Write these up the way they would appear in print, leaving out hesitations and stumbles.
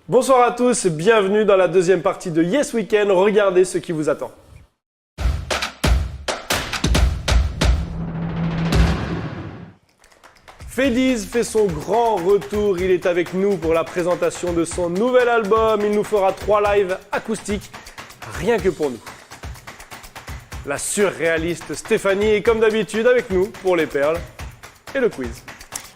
Bonsoir à tous, bienvenue dans la deuxième partie de Yes Weekend. Regardez ce qui vous attend. Fediz fait son grand retour, il est avec nous pour la présentation de son nouvel album. Il nous fera 3 lives acoustiques, rien que pour nous. La surréaliste Stéphanie est comme d'habitude avec nous pour les perles et le quiz.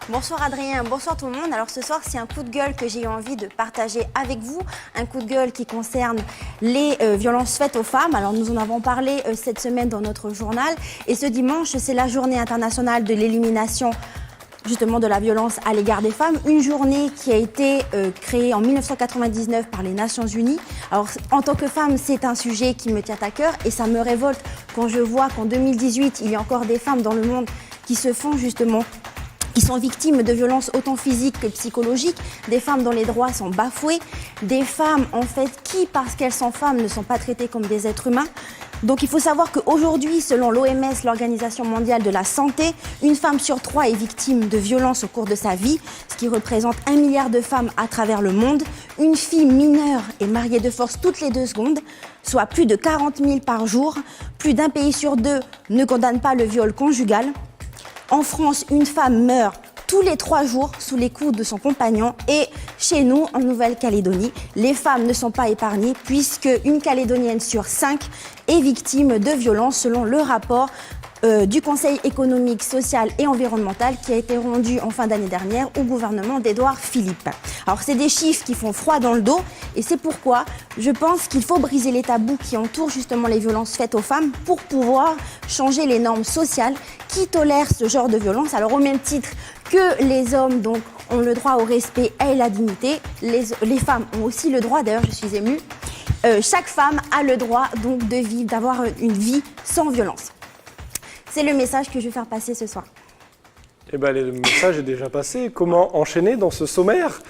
Bonsoir Adrien, bonsoir tout le monde. Alors ce soir, c'est un coup de gueule que j'ai eu envie de partager avec vous. Un coup de gueule qui concerne les violences faites aux femmes. Alors nous en avons parlé cette semaine dans notre journal. Et ce dimanche, c'est la journée internationale de l'élimination justement de la violence à l'égard des femmes. Une journée qui a été créée en 1999 par les Nations Unies. Alors en tant que femme, c'est un sujet qui me tient à cœur et ça me révolte quand je vois qu'en 2018, il y a encore des femmes dans le monde qui se font justement qui sont victimes de violences autant physiques que psychologiques, des femmes dont les droits sont bafoués, des femmes en fait qui, parce qu'elles sont femmes, ne sont pas traitées comme des êtres humains. Donc il faut savoir qu'aujourd'hui, selon l'OMS, l'Organisation mondiale de la santé, une femme sur 3 est victime de violences au cours de sa vie, ce qui représente 1 milliard de femmes à travers le monde. Une fille mineure est mariée de force toutes les 2 secondes, soit plus de 40 000 par jour. Plus d'un pays sur 2 ne condamne pas le viol conjugal. En France, une femme meurt tous les 3 jours sous les coups de son compagnon. Et chez nous, en Nouvelle-Calédonie, les femmes ne sont pas épargnées puisque une Calédonienne sur 5 est victime de violences selon le rapport du Conseil économique, social et environnemental qui a été rendu en fin d'année dernière au gouvernement d'Édouard Philippe. Alors c'est des chiffres qui font froid dans le dos et c'est pourquoi je pense qu'il faut briser les tabous qui entourent justement les violences faites aux femmes pour pouvoir changer les normes sociales qui tolèrent ce genre de violence. Alors au même titre que les hommes donc, ont le droit au respect et la dignité, les femmes ont aussi le droit, d'ailleurs je suis émue, chaque femme a le droit donc de vivre, d'avoir une vie sans violence. C'est le message que je vais faire passer ce soir. Eh bien, le message est déjà passé. Comment enchaîner dans ce sommaire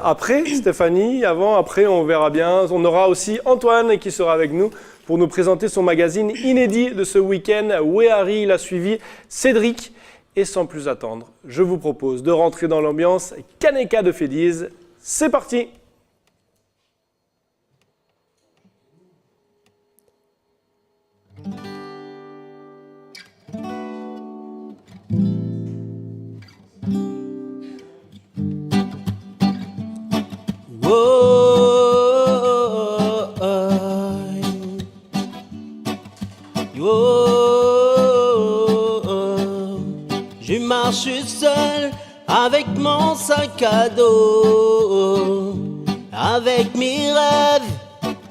après, Stéphanie, après, on verra bien. On aura aussi Antoine qui sera avec nous pour nous présenter son magazine inédit de ce week-end. Wehari, il a suivi Cédric. Et sans plus attendre, je vous propose de rentrer dans l'ambiance Kaneka de Fediz. C'est parti! Je marche seul avec mon sac à dos, avec mes rêves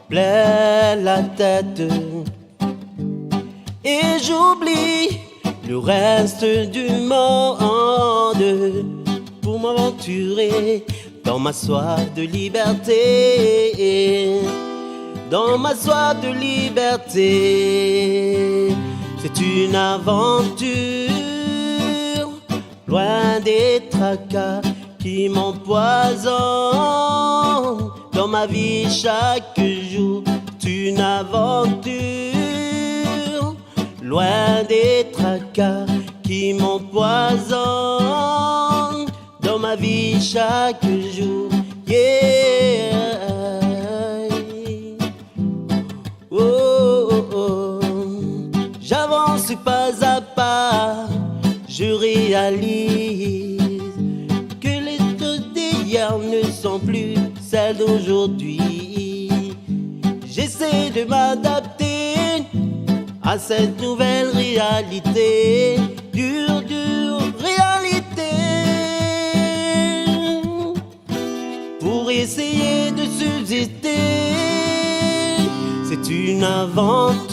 plein la tête, et j'oublie le reste du monde pour m'aventurer dans ma soif de liberté, dans ma soif de liberté. C'est une aventure loin des tracas qui m'empoisonnent dans ma vie chaque jour. C'est une aventure loin des tracas qui m'empoisonnent dans ma vie chaque jour. Yeah. Oh, oh, oh. J'avance pas à pas, je réalise que les choses d'hier ne sont plus celles d'aujourd'hui. J'essaie de m'adapter à cette nouvelle réalité, dure réalité, pour essayer de subsister. C'est une aventure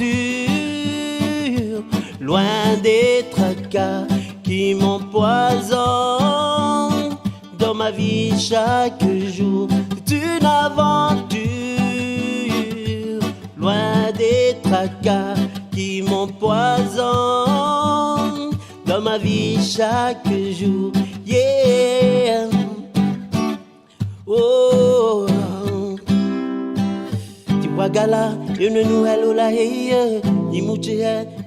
loin des tracas qui m'empoisonnent dans ma vie chaque jour. C'est une aventure loin des tracas qui m'empoisonnent dans ma vie chaque jour. Yeah. Oh. Wagala, you know hello la hey, ni muche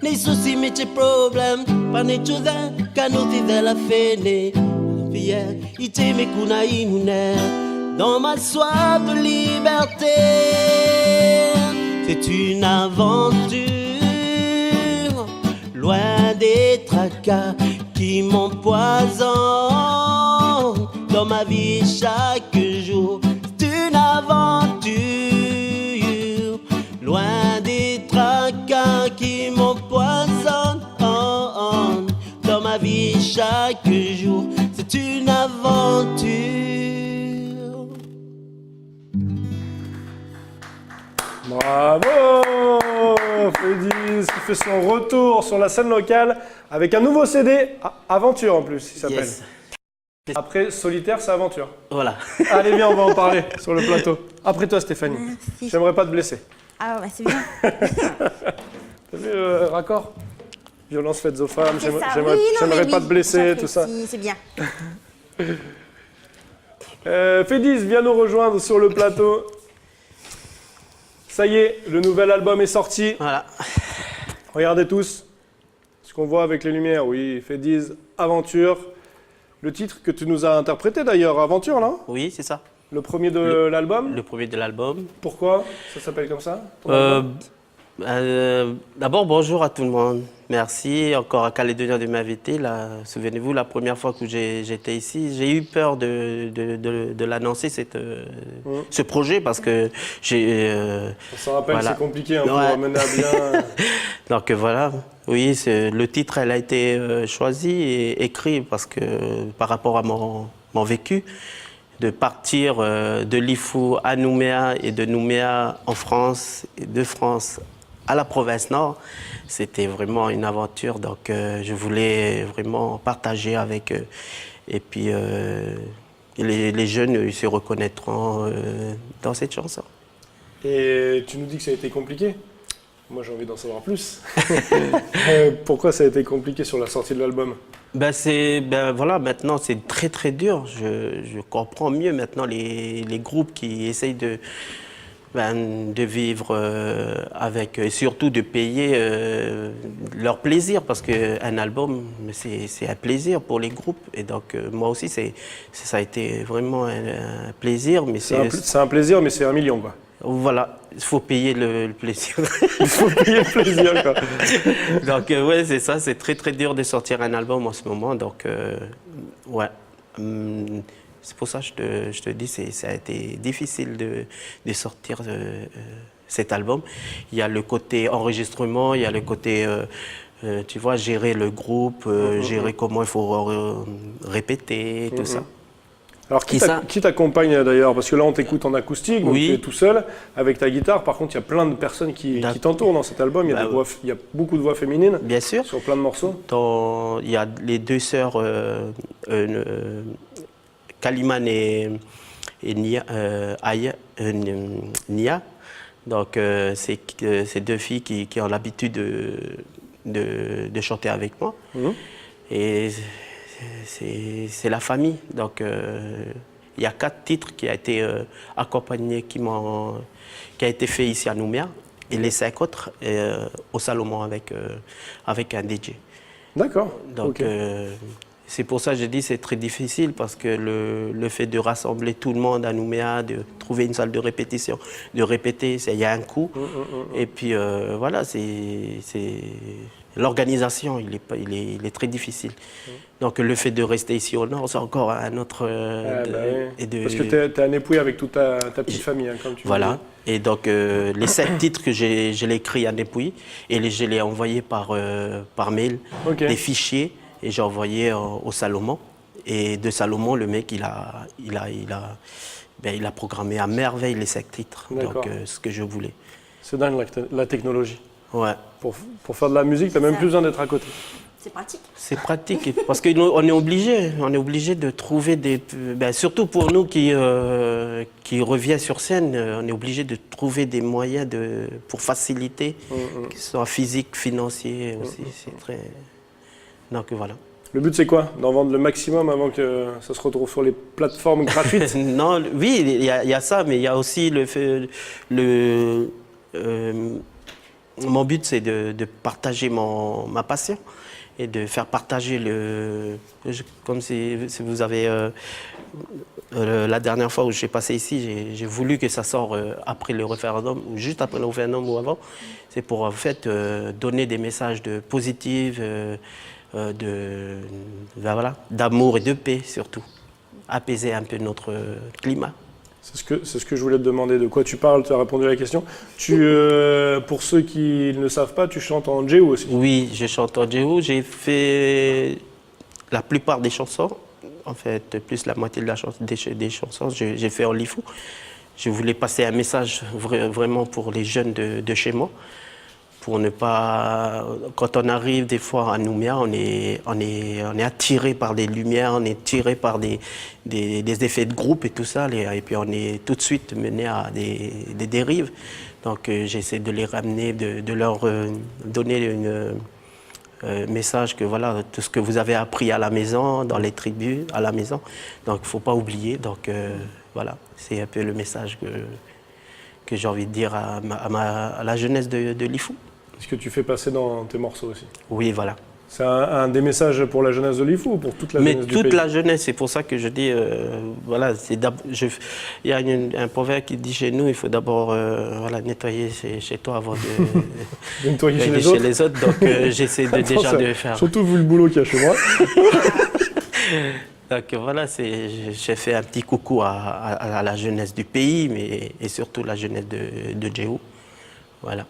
ni souci mais tes problèmes, pas ne choda, kano ti de la fene, pia ite me kuna inune, dans ma soif de liberté. C'est une aventure, loin des tracas qui m'empoisonnent dans ma vie chaque jour. C'est une aventure, loin des tracas qui m'empoisonnent dans ma vie chaque jour. C'est une aventure. Bravo Fédiz qui fait son retour sur la scène locale avec un nouveau CD, Aventure en plus, il s'appelle. Yes. Après Solitaire, c'est Aventure. Voilà. Allez, viens, on va en parler sur le plateau. Après toi, Stéphanie. Merci. J'aimerais pas te blesser. Ah bah c'est bien. T'as vu le raccord? Violence faite aux femmes, C'est ça. j'aimerais Oui, non, pas mais te blesser, j'apprécie, tout ça. C'est bien. Fédiz, viens nous rejoindre sur le plateau. Ça y est, le nouvel album est sorti. Voilà. Regardez tous ce qu'on voit avec les lumières. Oui, Fédiz, Aventure. Le titre que tu nous as interprété d'ailleurs, Aventure, là. Oui, c'est ça. Le premier de l'album. Le premier de l'album. Pourquoi ça s'appelle comme ça ton album D'abord, bonjour à tout le monde. Merci encore à Calédonien de m'inviter. Souvenez-vous, la première fois que j'étais ici, j'ai eu peur de l'annoncer, ce projet, parce que j'ai... On s'en rappelle, voilà. c'est compliqué pour Ouais. mener à bien. Donc voilà, oui, le titre, elle a été choisi et écrit parce que par rapport à mon vécu, de partir de Lifou à Nouméa et de Nouméa en France et de France à la province Nord, c'était vraiment une aventure. Donc je voulais vraiment partager avec eux. Et puis les jeunes, ils se reconnaîtront dans cette chanson. Et tu nous dis que ça a été compliqué. Moi, j'ai envie d'en savoir plus. Pourquoi ça a été compliqué sur la sortie de l'album? Voilà, maintenant c'est très très dur. Je comprends mieux maintenant les groupes qui essayent de vivre avec, et surtout de payer leur plaisir, parce qu'un album, c'est un plaisir pour les groupes. Et donc moi aussi, ça a été vraiment un plaisir. Mais c'est un plaisir, mais c'est 1 million, quoi. Voilà, il faut payer le plaisir. Il faut payer le plaisir, quoi. Donc ouais, c'est ça, c'est très très dur de sortir un album en ce moment. Donc ouais, c'est pour ça que je te dis, ça a été difficile de sortir cet album. Il y a le côté enregistrement, il y a le côté, tu vois, gérer le groupe, gérer comment il faut répéter, tout ça. Alors, qui t'accompagne d'ailleurs? Parce que là, on t'écoute en acoustique, donc Oui. tu es tout seul avec ta guitare. Par contre, il y a plein de personnes qui t'entourent dans cet album. Il y a, il y a beaucoup de voix féminines. Bien sûr. Sur plein de morceaux. Il y a les deux sœurs, Kaliman et Nia. Nia. Donc, c'est deux filles qui ont l'habitude de chanter avec moi. Et c'est la famille. Donc, il y a 4 titres qui ont été accompagnés, qui a été fait ici à Nouméa, et les 5 autres au Salomon avec un DJ. D'accord. Donc, c'est pour ça que je dis que c'est très difficile, parce que le fait de rassembler tout le monde à Nouméa, de trouver une salle de répétition, de répéter, il y a un coût. Et puis voilà, l'organisation, il est très difficile. Donc le fait de rester ici au Nord, c'est encore un autre... Parce que tu es un époux avec toute ta petite famille, hein, comme tu Voilà. Et donc les 7 titres que je l'ai écrits à Népouille, et je les ai envoyés par mail, des fichiers, et j'ai envoyé au Salomon. Et de Salomon, le mec, il a programmé à merveille les 5 titres. Donc ce que je voulais. C'est dingue la technologie. Ouais. Pour faire de la musique, tu n'as même plus besoin d'être à côté. C'est pratique. C'est pratique, parce qu'on est obligé de trouver surtout pour nous qui revient sur scène, on est obligé de trouver des moyens pour faciliter, que ce soit physique, financier aussi. C'est très... Donc voilà. Le but, c'est quoi? D'en vendre le maximum avant que ça se retrouve sur les plateformes gratuites? Non, oui, il y a ça, mais il y a aussi le fait... mon but, c'est de partager ma passion et de faire partager comme si vous avez La dernière fois où j'ai passé ici, j'ai voulu que ça sorte après le référendum, ou juste après le référendum ou avant. C'est pour en fait donner des messages positifs, voilà, d'amour et de paix surtout. Apaiser un peu notre climat. C'est ce que je voulais te demander. De quoi tu parles? Tu as répondu à la question. Pour ceux qui ne savent pas, tu chantes en djéhou aussi. Oui, je chante en djéhou. J'ai fait la plupart des chansons. En fait, plus la moitié de des chansons, j'ai fait en lifou. Je voulais passer un message vraiment pour les jeunes de chez moi. Pour ne pas... Quand on arrive des fois à Nouméa, on est attiré par des lumières, on est attiré par des effets de groupe et tout ça, et puis on est tout de suite mené à des dérives. Donc j'essaie de les ramener, de leur donner un message que voilà, tout ce que vous avez appris à la maison, dans les tribus, à la maison, donc il ne faut pas oublier. Donc voilà, c'est un peu le message que j'ai envie de dire à la jeunesse de l'IFOU. Ce que tu fais passer dans tes morceaux aussi. Oui, voilà. C'est un des messages pour la jeunesse de l'IFOU ou pour toute la jeunesse du pays? Mais toute la jeunesse, c'est pour ça que je dis, voilà, il y a un proverbe qui dit chez nous, il faut d'abord voilà, nettoyer chez toi avant de nettoyer chez les autres. Donc j'essaie déjà de faire. Surtout vu le boulot qu'il y a chez moi. Donc voilà, j'ai fait un petit coucou à la jeunesse du pays, et surtout la jeunesse de djéhou. Voilà.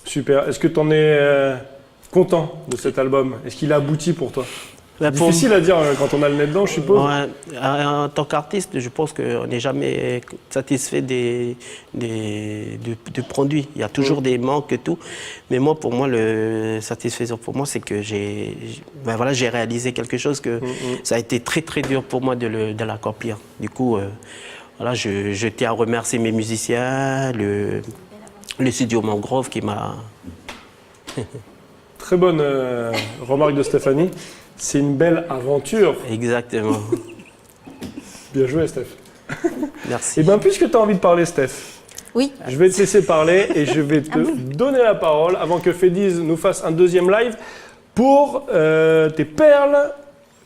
Super. Est-ce que tu en es content de cet album? Est-ce qu'il a abouti pour toi? C'est difficile à dire quand on a le nez dedans, je suppose. Ouais, en tant qu'artiste, je pense qu'on n'est jamais satisfait du produit. Il y a toujours des manques et tout. Mais moi, pour moi, le satisfaisant pour moi, c'est que j'ai réalisé quelque chose que ça a été très très dur pour moi de l'accomplir. Du coup, voilà, je tiens à remercier mes musiciens, le studio Mangrove qui m'a... Très bonne remarque de Stéphanie. C'est une belle aventure. Exactement. Bien joué, Steph. Merci. Et bien, puisque tu as envie de parler, Steph, oui. Je vais te laisser parler et je vais te donner la parole avant que Fédiz nous fasse un deuxième live pour tes perles.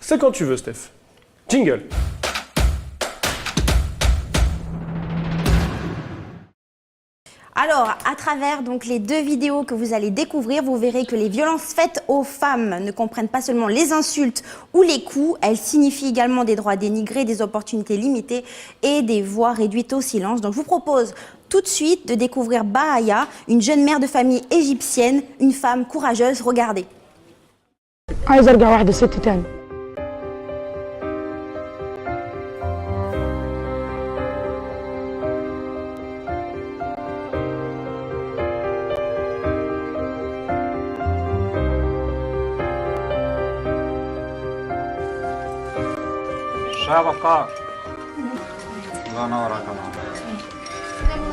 C'est quand tu veux, Steph. Jingle. Alors, à travers donc, les deux vidéos que vous allez découvrir, vous verrez que les violences faites aux femmes ne comprennent pas seulement les insultes ou les coups, elles signifient également des droits dénigrés, des opportunités limitées et des voix réduites au silence. Donc, je vous propose tout de suite de découvrir Bahaya, une jeune mère de famille égyptienne, une femme courageuse. Regardez.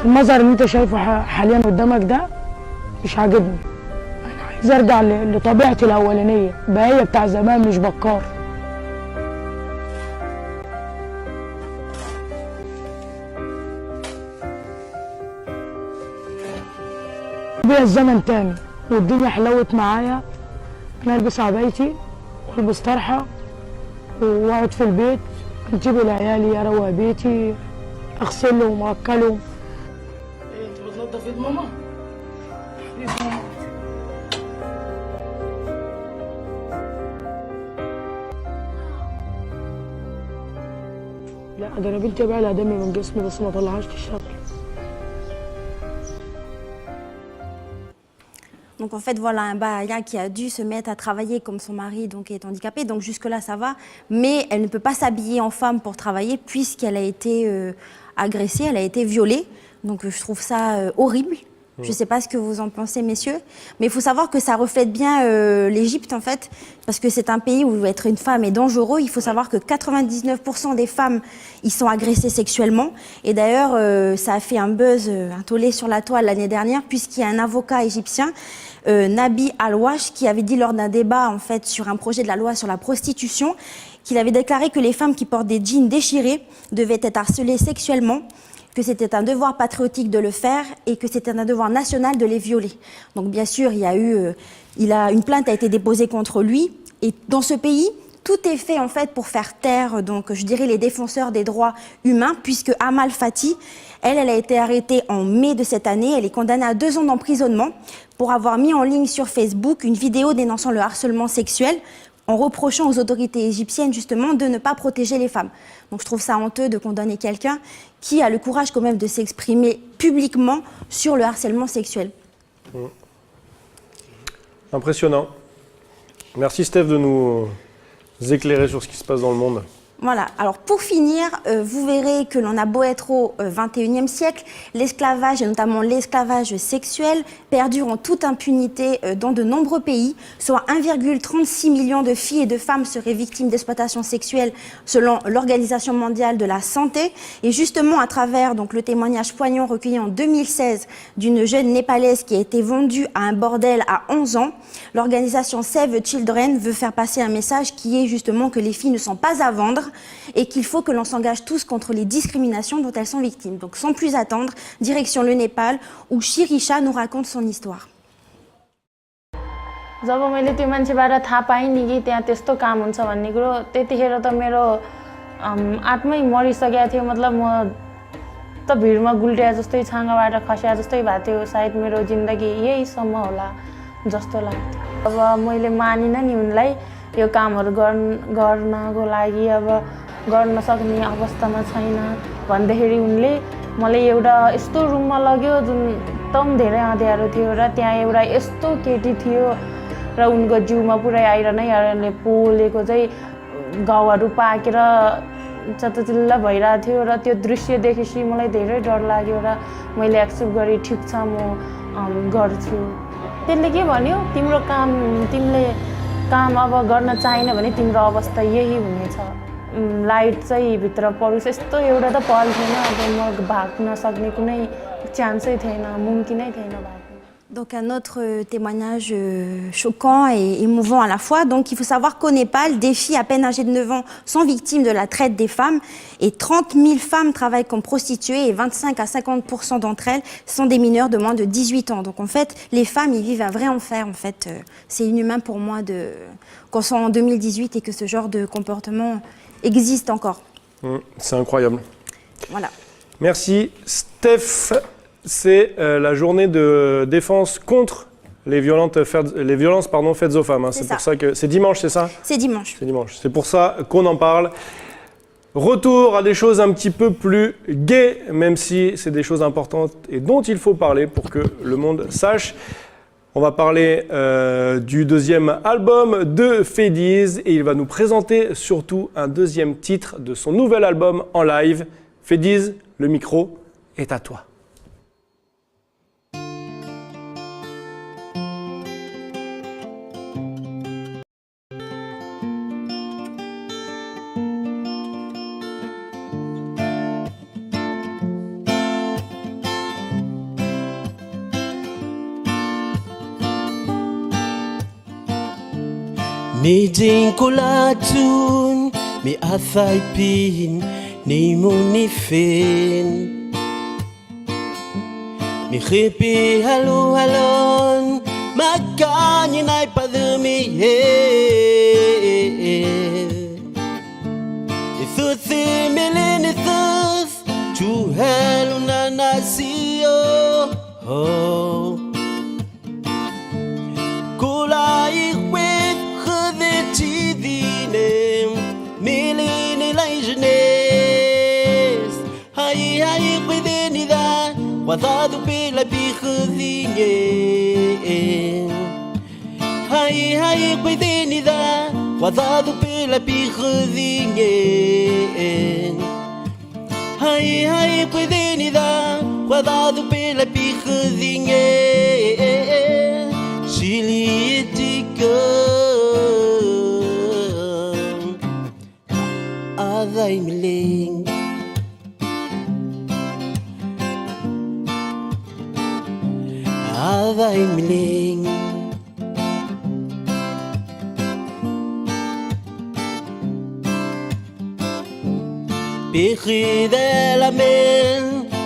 المظهر اللي انت شايفه حاليا قدامك ده مش عاجبني. انا عايز ارجع لطبيعتي الاولانيه، بهية بتاع زمان مش بكار. بيا الزمن تاني والدنيا حلوت معايا، انا البس عبايتي والبس طرحه واقعد في البيت، اجيب لعيالي اروق بيتي، اغسلهم واكلهم. انت بتنضف ايد ماما؟ ايد ماما. لا ده انا بنتي بقى لها دم من جسمي بس ما طلعهاش تشتغل. Donc en fait, voilà un Bahaya qui a dû se mettre à travailler comme son mari donc est handicapé. Donc jusque-là, ça va. Mais elle ne peut pas s'habiller en femme pour travailler puisqu'elle a été agressée, elle a été violée. Donc je trouve ça horrible. Je ne sais pas ce que vous en pensez, messieurs. Mais il faut savoir que ça reflète bien l'Égypte, en fait. Parce que c'est un pays où être une femme est dangereux. Il faut savoir que 99% des femmes y sont agressées sexuellement. Et d'ailleurs, ça a fait un buzz, un tollé sur la toile l'année dernière, puisqu'il y a un avocat égyptien, Nabi Al-Wash, qui avait dit lors d'un débat, en fait, sur un projet de la loi sur la prostitution, qu'il avait déclaré que les femmes qui portent des jeans déchirés devaient être harcelées sexuellement, que c'était un devoir patriotique de le faire et que c'était un devoir national de les violer. Donc bien sûr, une plainte a été déposée contre lui. Et dans ce pays, tout est fait en fait pour faire taire, donc je dirais les défenseurs des droits humains, puisque Amal Fati, elle a été arrêtée en mai de cette année. Elle est condamnée à 2 ans d'emprisonnement pour avoir mis en ligne sur Facebook une vidéo dénonçant le harcèlement sexuel, en reprochant aux autorités égyptiennes justement de ne pas protéger les femmes. Donc je trouve ça honteux de condamner quelqu'un qui a le courage quand même de s'exprimer publiquement sur le harcèlement sexuel. Impressionnant. Merci Steph de nous éclairer sur ce qui se passe dans le monde. Voilà, alors pour finir, vous verrez que l'on a beau être au XXIe siècle, l'esclavage et notamment l'esclavage sexuel perdure en toute impunité dans de nombreux pays, soit 1,36 million de filles et de femmes seraient victimes d'exploitation sexuelle selon l'Organisation mondiale de la santé. Et justement à travers donc, le témoignage poignant recueilli en 2016 d'une jeune népalaise qui a été vendue à un bordel à 11 ans, l'organisation Save Children veut faire passer un message qui est justement que les filles ne sont pas à vendre et qu'il faut que l'on s'engage tous contre les discriminations dont elles sont victimes. Donc sans plus attendre, direction le Népal où Shirisha nous raconte son histoire. जब मैले त्यो मान्छेबाट थाहा पाएँ नि कि त्यहाँ त्यस्तो काम हुन्छ भन्ने कुरो त्यतिखेर त मेरो आत्मै मरिसकेको थियो मतलब म त भिडमा गुल्ट्या जस्तै छाँगाबाट खस्या जस्तै भएको थियो सायद मेरो जिन्दगी यहीसम्म होला जस्तो लाग्थ्यो अब मैले मानिनँ नि उनलाई यो कामहरु गर्नको लागि अब गर्न सक्ने अवस्थामा छैन भन्दाखेरि उनले मलाई एउटा यस्तो रुममा लग्यो जुन एकदम धेरै अँध्यारो थियो र त्यहाँ एउटा यस्तो केटी थियो र उनको जिउमा पुरै आइरनै पोलेको चाहिँ घाउहरू पाकेर चतचिल्ला भइरहेको थियो र त्यो दृश्य देखेपछि मलाई धेरै डर लाग्यो र मैले एक्सेप्ट गरेँ ठिक छ म गर्छु त्यसले के भन्यो तिम्रो काम तिमीले काम अब गर्न चाहिन भने तिम्रो अवस्था यही हुनेछ लाइट चाहिँ भित्र परोस् यस्तो एउटा त पल थिएन अब म भाग्न सक्ने कुनै चान्सै थिएन मुम्किनै थिएन भाग्न. Donc un autre témoignage choquant et émouvant à la fois. Donc il faut savoir qu'au Népal, des filles à peine âgées de 9 ans sont victimes de la traite des femmes et 30 000 femmes travaillent comme prostituées et 25 à 50% d'entre elles sont des mineurs de moins de 18 ans. Donc en fait, les femmes, ils vivent un vrai enfer. En fait, c'est inhumain pour moi qu'on soit en 2018 et que ce genre de comportement existe encore. C'est incroyable. Voilà. Merci Steph. C'est la journée de défense contre les violences faites aux femmes. Hein. C'est pour ça que c'est dimanche, c'est ça? C'est dimanche. C'est dimanche. C'est pour ça qu'on en parle. Retour à des choses un petit peu plus gaies, même si c'est des choses importantes et dont il faut parler pour que le monde sache. On va parler du deuxième album de Fediz et il va nous présenter surtout un deuxième titre de son nouvel album en live. Fediz, le micro est à toi. Ni ding kulatun mi athai pin ni munifin mi khipi halu halon makani nai padumi he ithuthi milini thuth tu halu nanasio oh kulai Wadadu pela bikhudinye Hai hai kwidinida Wadadu pela bikhudinye Hai hai kwidinida Wadadu pela bikhudinye Shilitika Adai miling Adai miling Bigri de la men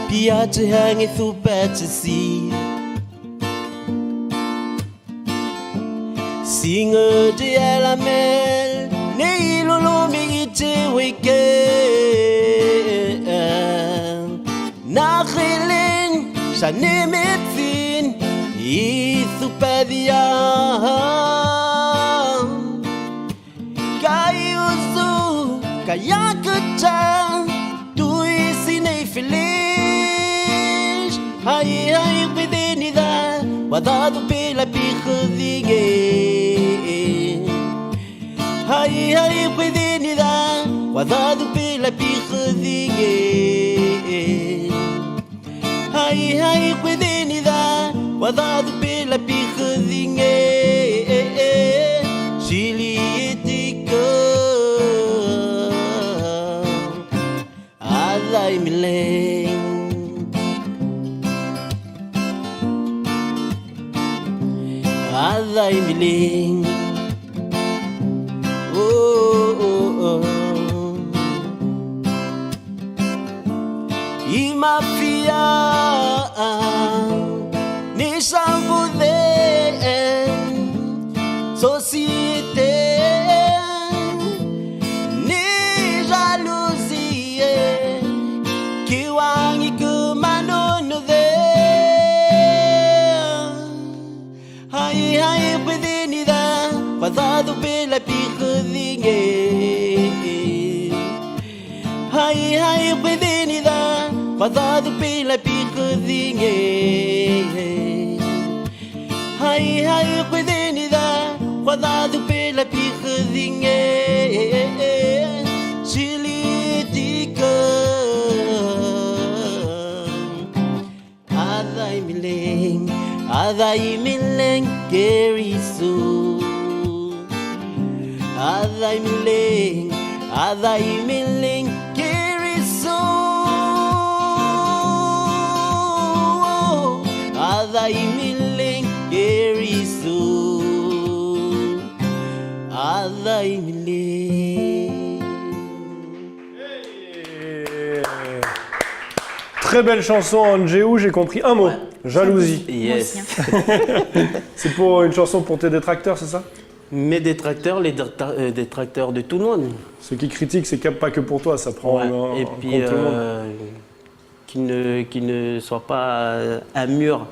Piate hangi thu bete si Singer de la men Nei lolo me te weke Na khelen Shane methin Ithu padia Kai uzu Kaya kucha Tui sinei feliz Hai hai pedinida Wadadu pela pikhudinge Hai hai pedinida Wadadu pela pikhudinge Hai hai pedinida Wadadu pela pikhudinge Silitika Alai mileng Alai mileng Mafia ni sambude société ni jalousie qui wangi kumano de hai hai pedinida fazado pela pikhudinge hai hai pedinida Fazado pela pikhudinge Hai hai pedinida Fazado pela pikhudinge Chilitica Adai mileng kerisu Adai mileng kerisu Adai mileng kerisu Adai mileng. Très belle chanson en Jéhu, j'ai compris un mot, jalousie. Yes. C'est pour une chanson pour tes détracteurs, c'est ça? Mes détracteurs, les détracteurs de tout le monde. Ceux qui critiquent, c'est pas que pour toi, ça prend en et compte puis, tout le monde. qui ne soit pas un mur,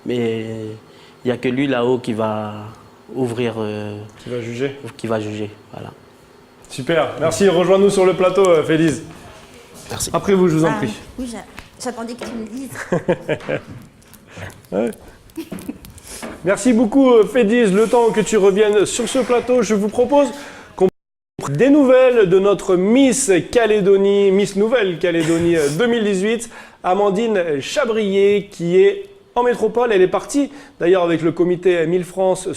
mais il n'y a que lui là-haut qui va ouvrir. Qui va juger. Qui va juger, voilà. Super, merci. Rejoins-nous sur le plateau, Félix. Merci. Après vous, je vous en prie. Oui, j'attendais que tu me le dises. Ouais. Merci beaucoup, Félix. Le temps que tu reviennes sur ce plateau, je vous propose qu'on prenne des nouvelles de notre Miss Calédonie, Miss Nouvelle-Calédonie 2018, Amandine Chabrier, qui est en métropole. Elle est partie d'ailleurs avec le comité Miss France,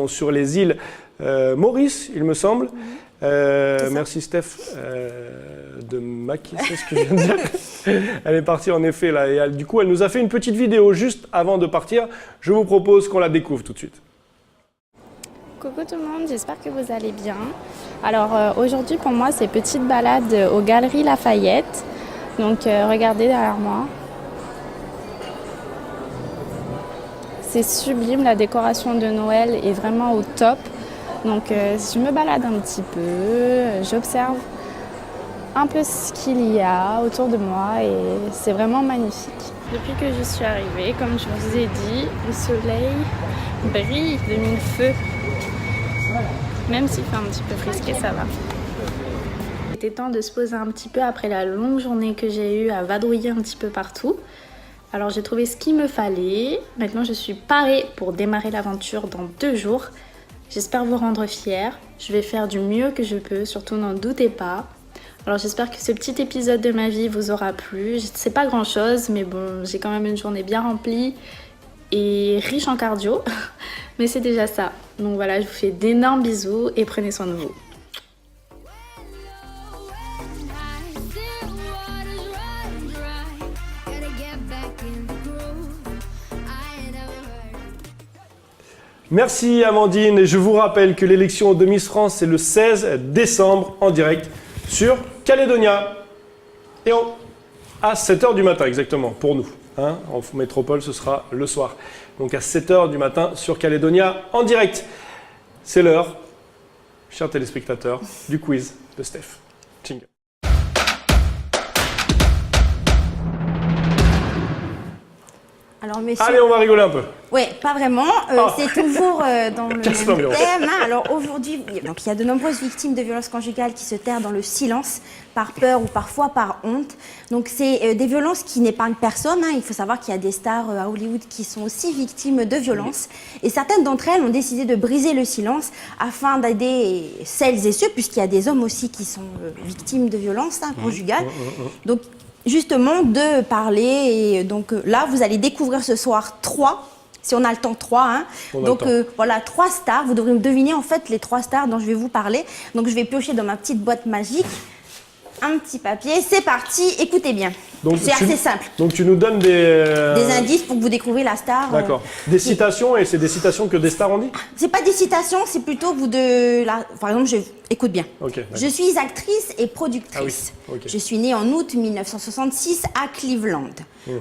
sur les îles Maurice, il me semble. Merci Steph de maquiller, c'est ce que je viens de dire. Elle est partie en effet là et du coup elle nous a fait une petite vidéo juste avant de partir. Je vous propose qu'on la découvre tout de suite. Coucou tout le monde, j'espère que vous allez bien. Alors aujourd'hui pour moi c'est petite balade aux Galeries Lafayette. Donc regardez derrière moi. C'est sublime, la décoration de Noël est vraiment au top. Donc je me balade un petit peu, j'observe un peu ce qu'il y a autour de moi et c'est vraiment magnifique. Depuis que je suis arrivée, comme je vous ai dit, le soleil brille de mille feux. Même s'il fait un petit peu frisqué, ça va. Il était temps de se poser un petit peu après la longue journée que j'ai eue à vadrouiller un petit peu partout. Alors j'ai trouvé ce qu'il me fallait. Maintenant je suis parée pour démarrer l'aventure dans 2 jours. J'espère vous rendre fiers. Je vais faire du mieux que je peux, surtout n'en doutez pas. Alors j'espère que ce petit épisode de ma vie vous aura plu. C'est pas grand chose, mais bon, j'ai quand même une journée bien remplie et riche en cardio. Mais c'est déjà ça. Donc voilà, je vous fais d'énormes bisous et prenez soin de vous. Merci Amandine, et je vous rappelle que l'élection de Miss France c'est le 16 décembre en direct sur Calédonia. Et à 7h du matin exactement, pour nous. Hein, en métropole ce sera le soir. Donc à 7h du matin sur Calédonia en direct. C'est l'heure chers téléspectateurs, du quiz de Steph. Jingle. Alors, messieurs... Allez, on va rigoler un peu. Oui, pas vraiment. C'est toujours dans le Casse même l'ambiance. thème. Hein. Alors aujourd'hui, donc, il y a de nombreuses victimes de violences conjugales qui se terrent dans le silence, par peur ou parfois par honte. Donc c'est des violences qui n'épargnent personne. Hein. Il faut savoir qu'il y a des stars à Hollywood qui sont aussi victimes de violences. Et certaines d'entre elles ont décidé de briser le silence afin d'aider celles et ceux, puisqu'il y a des hommes aussi qui sont victimes de violences conjugales. Donc justement de parler. Et donc là, vous allez découvrir ce soir 3. Si on a le temps, 3. Hein. Donc voilà, 3 stars. Vous devrez me deviner en fait les 3 stars dont je vais vous parler. Donc je vais piocher dans ma petite boîte magique un petit papier. C'est parti, écoutez bien. C'est assez simple. Donc tu nous donnes des indices pour que vous découvriez la star. D'accord. Des citations, et c'est des citations que des stars ont dit? C'est pas des citations, c'est plutôt vous Par exemple, écoute bien. Okay, je suis actrice et productrice. Ah oui. Okay. Je suis née en août 1966 à Cleveland.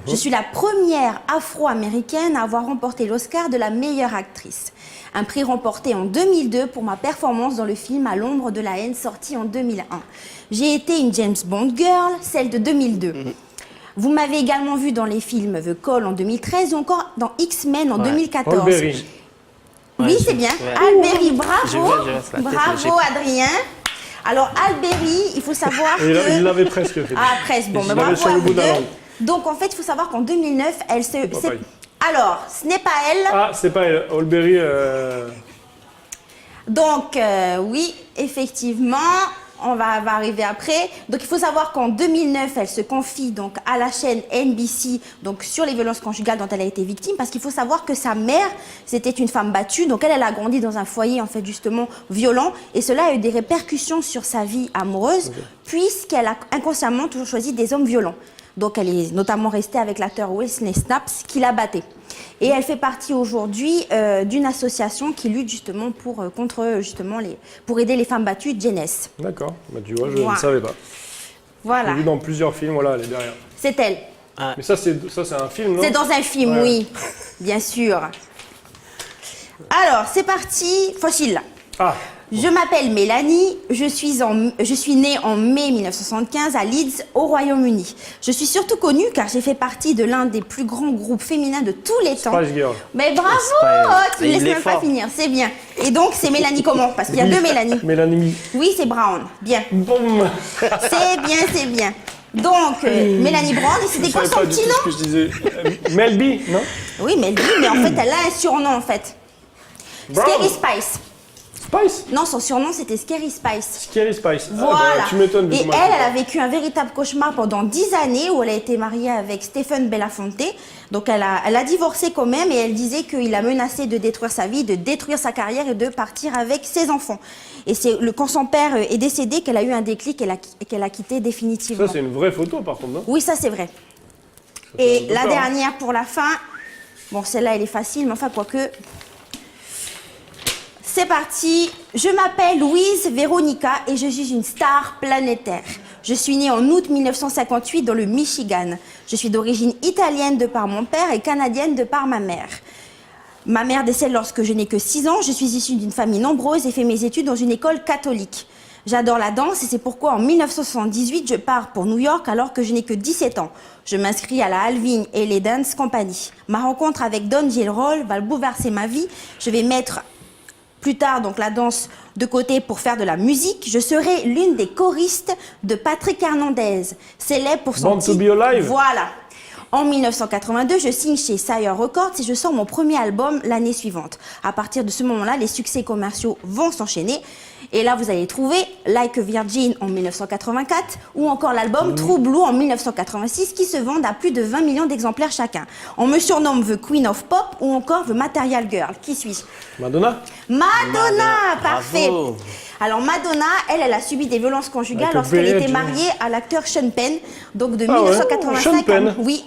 Je suis la première afro-américaine à avoir remporté l'Oscar de la meilleure actrice. Un prix remporté en 2002 pour ma performance dans le film À l'ombre de la haine, sorti en 2001. J'ai été une James Bond girl, celle de 2002. Vous m'avez également vu dans les films The Call en 2013 ou encore dans X-Men en 2014. Alberi. Oui, c'est bien. Alberi, bravo. Bravo, Adrien. Alors, Alberi, il faut savoir que... Il l'avait presque fait. Ah, presque. Bon, mais bravo à vous deux. Donc, en fait, il faut savoir qu'en 2009, elle se... Alors, ce n'est pas elle. Ah, c'est pas elle. Alberi... Donc, oui, effectivement... On va arriver après. Donc, il faut savoir qu'en 2009, elle se confie donc à la chaîne NBC donc sur les violences conjugales dont elle a été victime, parce qu'il faut savoir que sa mère, c'était une femme battue. Donc, elle a grandi dans un foyer en fait justement violent, et cela a eu des répercussions sur sa vie amoureuse, puisqu'elle a inconsciemment toujours choisi des hommes violents. Donc, elle est notamment restée avec l'acteur Wesley Snipes qui la battait. Et elle fait partie aujourd'hui d'une association qui lutte justement pour aider les femmes battues, Jeunesse. D'accord, bah, tu vois, je ne savais pas. Voilà. J'ai vu dans plusieurs films, voilà, elle est derrière. C'est elle. Ah. Mais ça, c'est un film, non? C'est dans un film, oui, bien sûr. Alors, c'est parti, facile. Ah. Je m'appelle Mélanie, je suis née en mai 1975 à Leeds, au Royaume-Uni. Je suis surtout connue car j'ai fait partie de l'un des plus grands groupes féminins de tous les temps. Spice Girl. Mais bravo, tu ne laisses même pas finir, c'est bien. Et donc c'est Mélanie comment? Parce qu'il y a deux Mélanie. Mélanie. Oui, c'est Brown, bien. Boum. C'est bien. Donc, Mélanie Brown, et c'était quoi son petit nom? Ce que je disais. Melby, non? Oui, Melby, mais en fait elle a un surnom en fait. Brown. Scary Spice. Spice? Non, son surnom c'était Scary Spice. Scary Spice. Voilà. Ah, bah, tu m'étonnes. Et elle a vécu un véritable cauchemar pendant 10 années où elle a été mariée avec Stephen Belafonte. Donc elle a divorcé quand même, et elle disait qu'il a menacé de détruire sa vie, de détruire sa carrière et de partir avec ses enfants. Et c'est quand son père est décédé qu'elle a eu un déclic et qu'elle a quitté définitivement. Ça, c'est une vraie photo par contre, non? Oui, ça c'est vrai. Et la dernière pour la fin, bon celle-là elle est facile, mais enfin quoique... C'est parti, je m'appelle Louise Véronica et je suis une star planétaire. Je suis née en août 1958 dans le Michigan. Je suis d'origine italienne de par mon père et canadienne de par ma mère. Ma mère décède lorsque je n'ai que 6 ans. Je suis issue d'une famille nombreuse et fais mes études dans une école catholique. J'adore la danse et c'est pourquoi en 1978, je pars pour New York alors que je n'ai que 17 ans. Je m'inscris à la Alvin Ailey Dance Company. Ma rencontre avec Don Gilroy va bouleverser ma vie. Je vais mettre... plus tard, donc la danse de côté pour faire de la musique. Je serai l'une des choristes de Patrick Hernandez, célèbre pour son titre. Born to be alive. Voilà. En 1982, je signe chez Sire Records et je sors mon premier album l'année suivante. À partir de ce moment-là, les succès commerciaux vont s'enchaîner. Et là, vous allez trouver Like a Virgin en 1984 ou encore l'album True Blue en 1986 qui se vendent à plus de 20 millions d'exemplaires chacun. On me surnomme The Queen of Pop ou encore The Material Girl. Qui suis-je? Madonna. Madonna, parfait. Bravo. Alors Madonna, elle a subi des violences conjugales lorsqu'elle était mariée à l'acteur Sean Penn, donc de 1985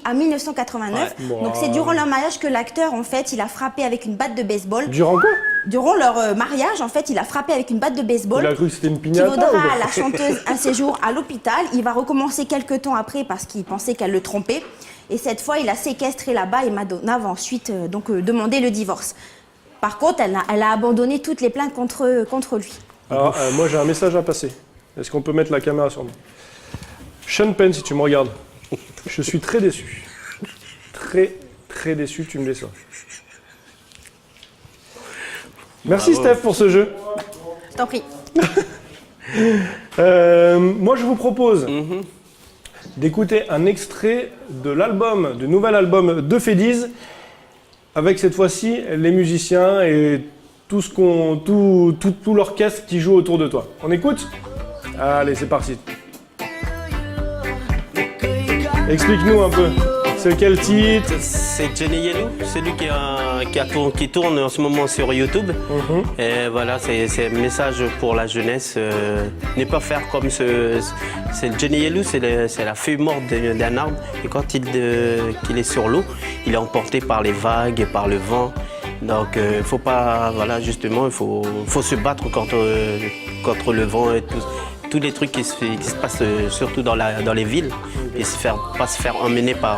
à 1989. Ouais. Donc c'est durant leur mariage que l'acteur, en fait, il a frappé avec une batte de baseball. Durant quoi? Durant leur mariage, en fait, il a frappé avec une batte de baseball. Il a cru que c'était une piñata. Qui vaudra à la chanteuse un séjour à l'hôpital. Il va recommencer quelques temps après parce qu'il pensait qu'elle le trompait. Et cette fois, il a séquestré là-bas et Madonna va ensuite demandé le divorce. Par contre, elle a abandonné toutes les plaintes contre lui. Alors, moi, j'ai un message à passer. Est-ce qu'on peut mettre la caméra sur moi? Sean Penn, si tu me regardes, je suis très déçu. Très déçu, tu me déçois. Merci Bravo. Steph pour ce jeu. Je t'en prie. Moi, je vous propose d'écouter un extrait de l'album, du nouvel album de Fédiz, avec cette fois-ci les musiciens et tout l'orchestre qui joue autour de toi. On écoute? Allez, c'est parti. Explique-nous un peu. C'est quel titre? C'est Johnny Yellow, celui qui tourne en ce moment sur YouTube. Et voilà, c'est un message pour la jeunesse. Ne pas faire comme c'est Johnny Yellow, c'est la feuille morte d'un arbre. Et quand qu'il est sur l'eau, il est emporté par les vagues et par le vent. Donc, il faut pas, voilà, justement, il faut se battre contre le vent et tous les trucs qui se passent surtout dans les villes et pas se faire emmener par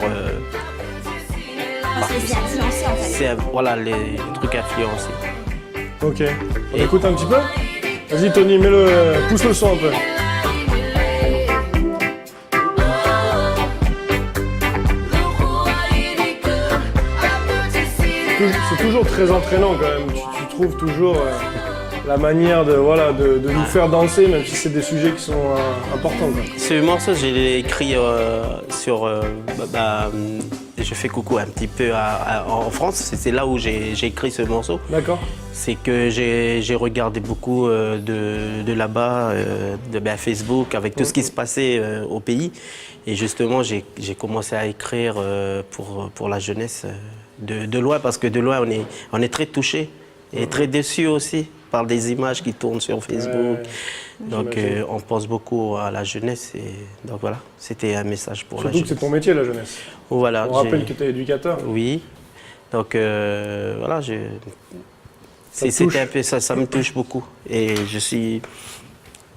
Parce que c'est influencé en fait. voilà, les trucs influencés. Ok. On écoute un petit peu? Vas-y Tony, pousse le son un peu. C'est toujours très entraînant quand même. Tu trouves toujours la manière de nous faire danser, même si c'est des sujets qui sont importants, quoi. Ce morceau, je l'ai écrit je fais coucou un petit peu en France. C'est là où j'ai écrit ce morceau. D'accord. C'est que j'ai regardé beaucoup de là-bas, Facebook, avec tout ce qui se passait au pays. Et justement, j'ai commencé à écrire pour la jeunesse de loin, parce que de loin, on est très touchés et très déçus aussi par des images qui tournent sur Facebook. Donc, on pense beaucoup à la jeunesse. Et donc voilà, c'était un message pour la jeunesse. Surtout que c'est ton métier, la jeunesse. Voilà, On rappelle que tu es éducateur. Oui. Donc, voilà, c'était un peu ça me touche beaucoup. Et je suis...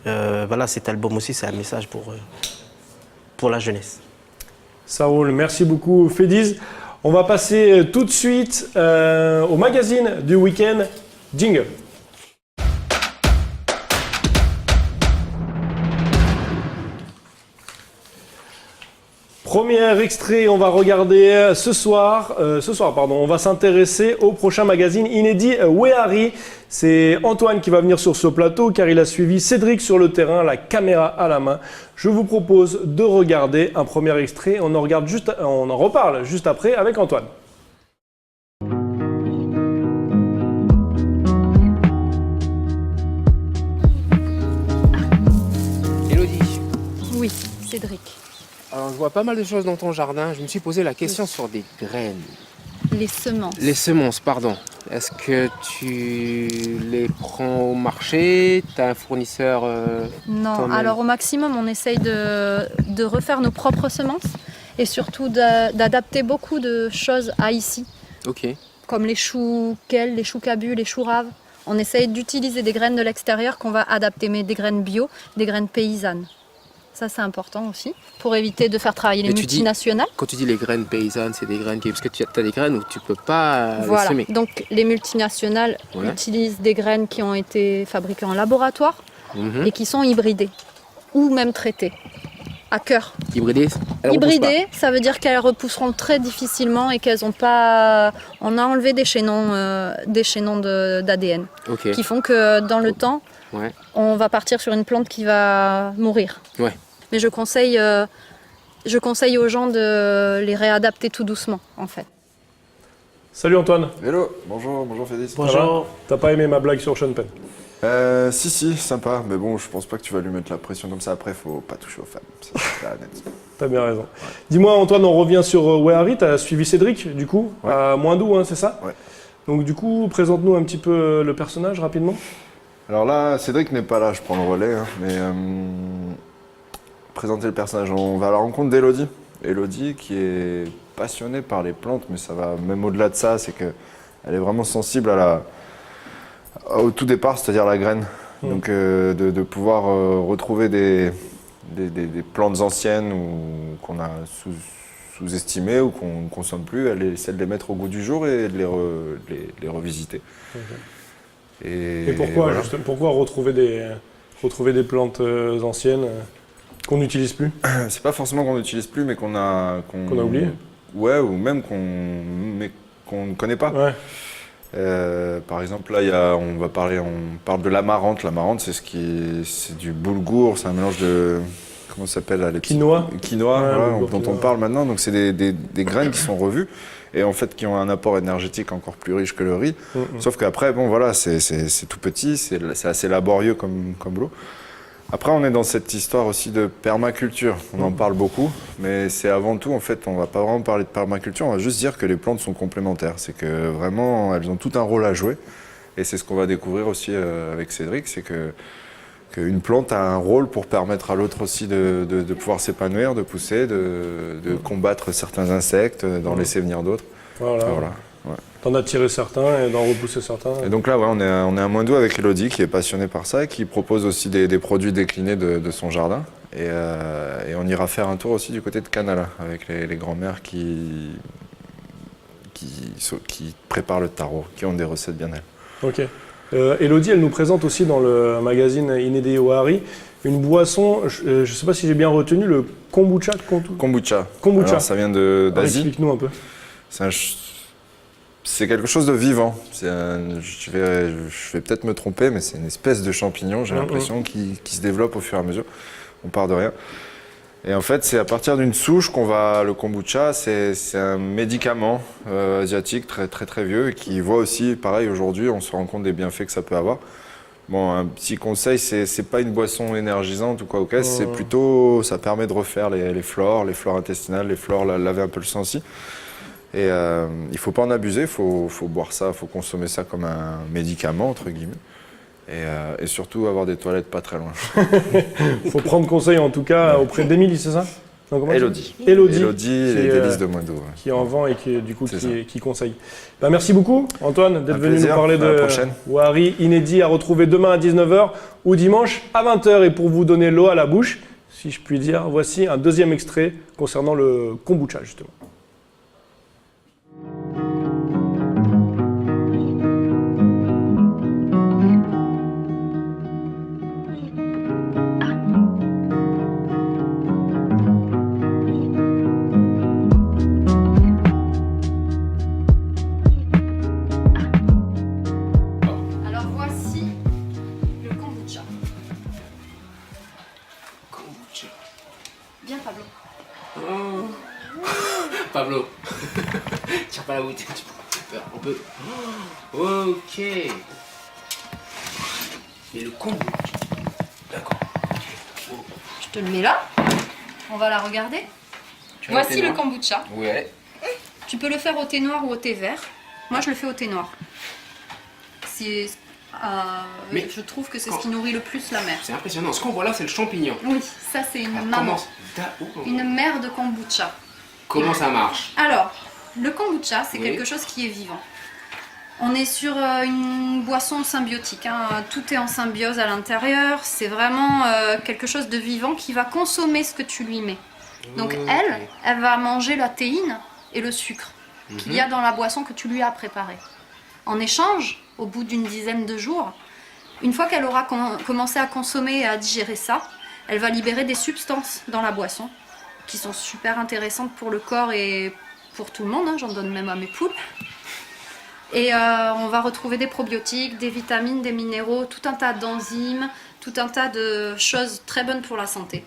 voilà, cet album aussi, c'est un message pour la jeunesse. Ça roule. Merci beaucoup, Fédiz. On va passer tout de suite au magazine du week-end. Jingle. Premier extrait, on va regarder ce soir, on va s'intéresser au prochain magazine inédit Wehari. C'est Antoine qui va venir sur ce plateau car il a suivi Cédric sur le terrain, la caméra à la main. Je vous propose de regarder un premier extrait, on en reparle juste après avec Antoine. Élodie, Oui, Cédric. alors je vois pas mal de choses dans ton jardin. Je me suis posé la question sur des graines. Les semences. Les semences, pardon. Est-ce que tu les prends au marché? Tu as un fournisseur Non, toi-même? alors au maximum, on essaye de refaire nos propres semences et surtout d'adapter beaucoup de choses à ici, Ok. comme les choux kale, les choux cabus, les choux raves. On essaye d'utiliser des graines de l'extérieur qu'on va adapter, mais des graines bio, des graines paysannes. Ça, c'est important aussi, pour éviter de faire travailler les Mais tu dis- multinationales. Quand tu dis les graines paysannes, c'est des graines parce que tu as des graines où tu peux pas les Voilà, semer. donc les multinationales Ouais. utilisent des graines qui ont été fabriquées en laboratoire Mhm. et qui sont hybridées, ou même traitées, à cœur. Hybridées, elles repoussent Hybridées, ça veut dire qu'elles repousseront très difficilement et qu'elles n'ont pas... On a enlevé des chaînons d'ADN pas. Ok. qui font que dans le temps, Ouais. on va partir sur une plante qui va mourir. Ouais. Mais je conseille aux gens de les réadapter tout doucement, en fait. Salut Antoine. Hello, bonjour Fédiz. Ça va? Bonjour. T'as pas aimé ma blague sur Sean Penn? Si, sympa, mais bon, je pense pas que tu vas lui mettre la pression comme ça après, faut pas toucher aux femmes, ça, c'est clair et net. T'as bien raison. Dis-moi Antoine, on revient sur Wehari, t'as suivi Cédric du coup, Ouais. à Moindou, hein, c'est ça? Ouais. Donc du coup, présente-nous un petit peu le personnage rapidement. Alors là, Cédric n'est pas là, je prends le relais, hein, mais présenter le personnage, on va à la rencontre d'Élodie. Élodie qui est passionnée par les plantes, mais ça va même au-delà de ça, c'est qu'elle est vraiment sensible au tout départ, c'est-à-dire la graine. Donc de pouvoir retrouver des plantes anciennes ou qu'on a sous-estimées ou qu'on ne consomme plus, elle essaie de les mettre au goût du jour et de les revisiter. Et pourquoi, voilà. pourquoi retrouver des plantes anciennes qu'on n'utilise plus? C'est pas forcément qu'on n'utilise plus, mais qu'on a oublié. Ouais, ou même qu'on ne connaît pas. Ouais. Par exemple, là, on parle de l'amarante. L'amarante, c'est du boulgour, c'est un mélange de, comment ça s'appelle là, les Quinoa. Quinoa, Ouais, voilà, boulgour, dont quinoa. on parle maintenant. Donc, c'est des graines qui sont revues et en fait qui ont un apport énergétique encore plus riche que le riz. Sauf qu'après, bon, voilà, c'est tout petit, c'est assez laborieux comme boulot. Après, on est dans cette histoire aussi de permaculture. On en parle beaucoup, mais c'est avant tout, en fait, on va pas vraiment parler de permaculture, on va juste dire que les plantes sont complémentaires. C'est que vraiment, elles ont tout un rôle à jouer. Et c'est ce qu'on va découvrir aussi avec Cédric, c'est qu'une plante a un rôle pour permettre à l'autre aussi de pouvoir s'épanouir, de pousser, de combattre certains insectes, d'en laisser venir d'autres. Voilà. Voilà. Ouais. D'en attirer certains et d'en repousser certains. Et donc là, ouais, on est à Moindou avec Elodie qui est passionnée par ça et qui propose aussi des produits déclinés de son jardin. Et on ira faire un tour aussi du côté de Canala avec les grands-mères qui préparent le taro, qui ont des recettes bien elles. Ok. Elodie, elle nous présente aussi dans le magazine Inedi Ohari une boisson, je ne sais pas si j'ai bien retenu, le kombucha. Kombucha. Kombucha. Alors, ça vient d'Asie. Explique-nous un peu. C'est quelque chose de vivant. Je vais peut-être me tromper, mais c'est une espèce de champignon, j'ai l'impression, qui se développe au fur et à mesure. On part de rien. Et en fait, c'est à partir d'une souche le kombucha, c'est un médicament asiatique très, très, très vieux et qui voit aussi, pareil, aujourd'hui, on se rend compte des bienfaits que ça peut avoir. Bon, un petit conseil, c'est pas une boisson énergisante ou quoi au cas, c'est plutôt, ça permet de refaire les flores intestinales, les flores, laver un peu le sang aussi. Et il ne faut pas en abuser, il faut boire ça, il faut consommer ça comme un médicament, entre guillemets. Et surtout avoir des toilettes pas très loin. Il faut prendre conseil en tout cas auprès d'Émilie, c'est ça? Elodie. Elodie, les délices de Moindou. Ouais. Qui en vend et qui conseille. Ben, merci beaucoup Antoine d'être venu nous parler à la de prochaine. Ohari inédit à retrouver demain à 19h ou dimanche à 20h. Et pour vous donner l'eau à la bouche, si je puis dire, voici un deuxième extrait concernant le kombucha justement. Alors voici le kombucha. Kombucha. Bien Pablo. Pablo. Tiens pas la bouteille, tu peux faire un peu. Ok. Mais le kombucha. D'accord. Je te le mets là. On va la regarder. Voici le kombucha. Ouais. Tu peux le faire au thé noir ou au thé vert. Moi, je le fais au thé noir. Mais je trouve que c'est ce qui nourrit le plus la mer. C'est impressionnant. Ce qu'on voit là, c'est le champignon. Oui, ça c'est une maman. Une mère de kombucha. Comment ça marche? Alors, le kombucha, c'est Oui. quelque chose qui est vivant. On est sur une boisson symbiotique, hein. Tout est en symbiose à l'intérieur. C'est vraiment quelque chose de vivant qui va consommer ce que tu lui mets. Donc elle va manger la théine et le sucre qu'il y a dans la boisson que tu lui as préparée. En échange, au bout d'une dizaine de jours, une fois qu'elle aura commencé à consommer et à digérer ça, elle va libérer des substances dans la boisson qui sont super intéressantes pour le corps et pour tout le monde, hein. J'en donne même à mes poules. Et on va retrouver des probiotiques, des vitamines, des minéraux, tout un tas d'enzymes, tout un tas de choses très bonnes pour la santé.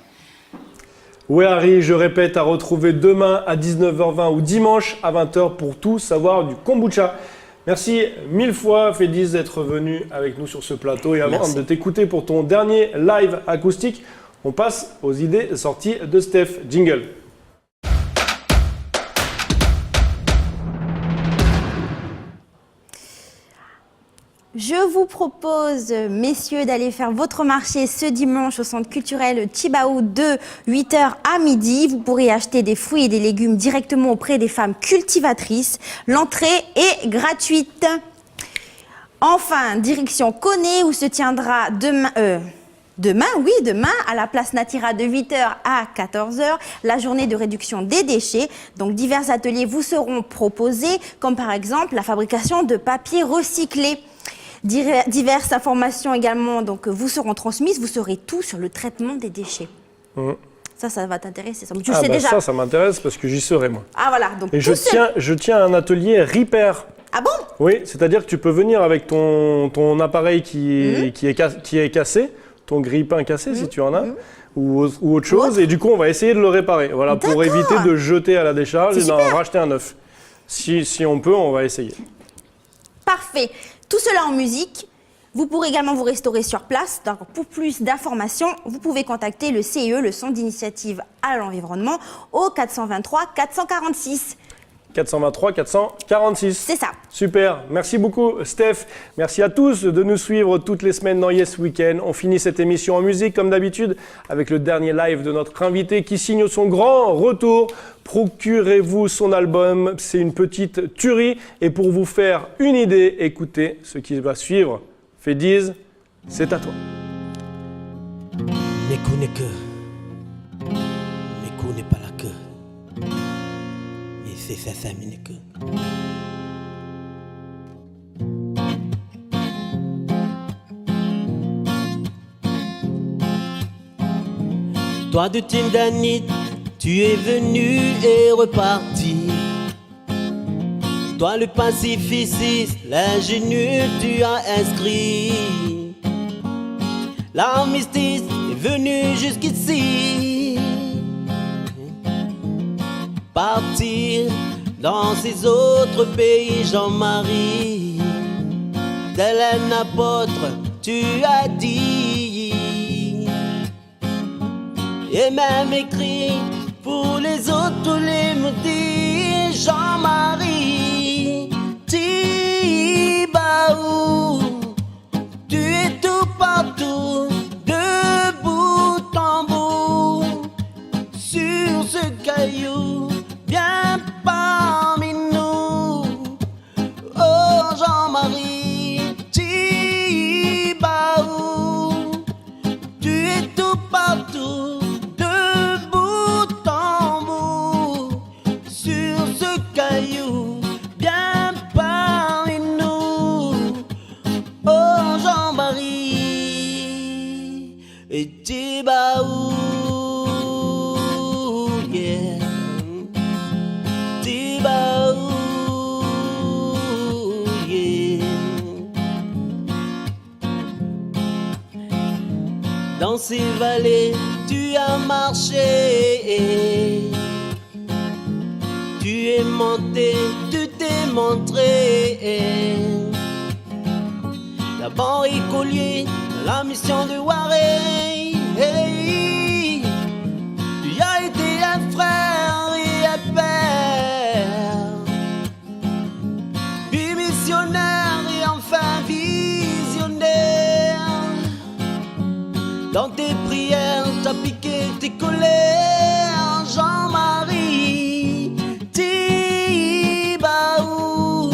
Ohari, je répète, à retrouver demain à 19h20 ou dimanche à 20h pour tout savoir du kombucha. Merci mille fois Fédiz d'être venu avec nous sur ce plateau et avant de t'écouter pour ton dernier live acoustique, on passe aux idées sorties de Steph. Jingle. Je vous propose, messieurs, d'aller faire votre marché ce dimanche au centre culturel Chibaou de 8h à midi. Vous pourrez acheter des fruits et des légumes directement auprès des femmes cultivatrices. L'entrée est gratuite. Enfin, direction Koné où se tiendra demain, à la place Natira de 8h à 14h, la journée de réduction des déchets. Donc divers ateliers vous seront proposés, comme par exemple la fabrication de papier recyclé. Diverses informations également donc, vous seront transmises. Vous saurez tout sur le traitement des déchets. Ça va t'intéresser. Tu le sais déjà. Ça m'intéresse parce que j'y serai moi. Ah voilà. Donc, et je tiens un atelier repair. Ah bon? Oui, c'est-à-dire que tu peux venir avec ton appareil qui est cassé, ton grille-pain cassé si tu en as, ou autre chose, et du coup on va essayer de le réparer. Voilà, pour éviter de jeter à la décharge et d'en racheter un neuf. Si on peut, on va essayer. Parfait. Tout cela en musique. Vous pourrez également vous restaurer sur place. Donc, pour plus d'informations, vous pouvez contacter le CIE, le Centre d'initiative à l'environnement, au 423 446. 423 446. C'est ça. Super. Merci beaucoup, Steph. Merci à tous de nous suivre toutes les semaines dans Yes Weekend. On finit cette émission en musique, comme d'habitude, avec le dernier live de notre invité qui signe son grand retour. Procurez-vous son album. C'est une petite tuerie. Et pour vous faire une idée, écoutez ce qui va suivre. Fédiz, c'est à toi. Neku n'est que. Neku n'est pas la queue. Et c'est ça, n'est que. Toi de Tindanit, tu es venu et reparti. Toi le pacifiste, l'ingénu, tu as inscrit. L'armistice est venu jusqu'ici. Partir dans ces autres pays, Jean-Marie. Tel un apôtre, tu as dit. Et même écrit pour les autres, tous les maudits, Jean-Marie. Tibaou, tu es tout partout, de bout en bout, sur ce caillou, viens parmi nous. Oh Jean-Marie, Tibaou, tu es tout partout, de bout en bout, sur ce caillou, viens parmi nous. Oh Jean-Marie, et Tibaou, yeah. Tibaou, yeah. Dans ces vallées, tu as marché. Tu es monté, tu t'es montré. D'abord écolier, la mission de Waré. Hey, tu as été un frère et un père, puis missionnaire et enfin visionnaire. Dans tes prières, t'as piqué tes colères, Jean-Marie. Tibaou,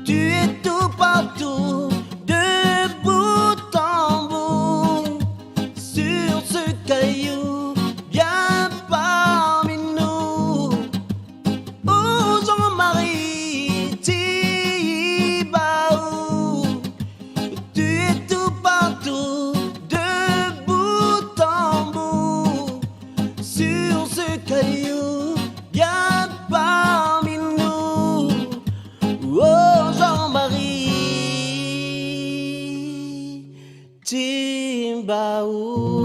tu es tout partout, de bout en bout, sur ce caillou, viens parmi nous. Oh Jean-Marie, Tibaou, tu es tout partout, de bout en bout, sur ce caillou, viens parmi nous. Oh Jean-Marie, Tibaou.